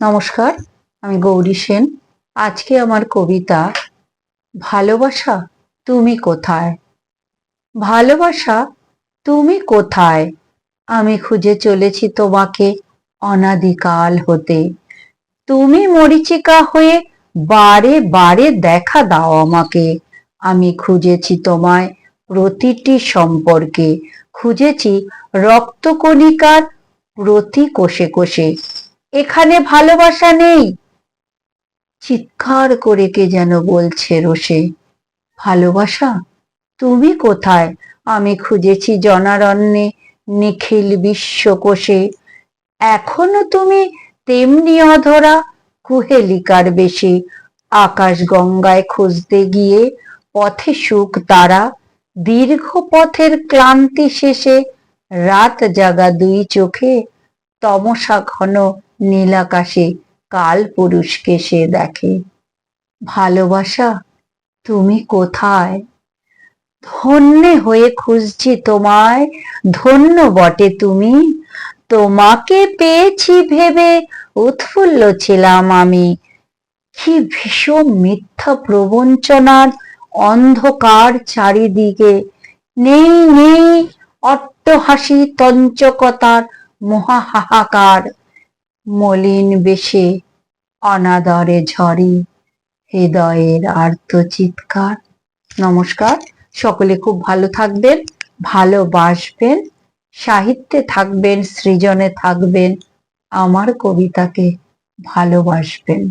নমস্কার, আমি গৌরী সেন। আজকে আমার কবিতা ভালোবাসা তুমি কোথায়। ভালোবাসা তুমি কোথায়, আমি খুঁজে চলেছি তোমাকে অনাদিকাল হতে। তুমি মরীচিকা হয়ে বারে বারে দেখা দাও আমাকে। আমি খুঁজেছি তোমায় প্রতিটি সম্পর্কে, খুঁজেছি রক্তকণিকার প্রতি কোষে কোষে। এখানে ভালোবাসা নেই, চিৎকার করে কে যেন বলছে রোষে। ভালোবাসা তুমি কোথায়, আমি খুঁজেছি জনারণ্যে নিখিল বিশ্বকোষে। এখনো তুমি তেমনি অধরা কুহেলিকার বেশে। আকাশ গঙ্গায় খুঁজতে গিয়ে পথে সুখ তারা, দীর্ঘ পথের ক্লান্তি শেষে রাত জাগা দুই চোখে তমসা ঘন নীলাকাশে কাল পুরুষকে সে দেখে। ভালোবাসা তুমি কোথায়, ধন্যে হয়ে খুঁজছি তোমায়, ধন্য বটে তুমি। তোমাকে পেয়েছি ভেবে উৎফুল্ল ছিলাম আমি। কি ভীষণ মিথ্যা প্রবঞ্চনার অন্ধকার চারিদিকে। নেই নেই অট্টহাসি তঞ্চকতার মহা হাহাকার। মলিন বেশে অনাদরে ঝরে হৃদয়ের আর্ত চিৎকার। নমস্কার, সকলে খুব ভালো থাকবেন, ভালোবাসবেন, সাহিত্যে থাকবেন, সৃজনে থাকবেন, আমার কবিতাকে ভালোবাসবেন।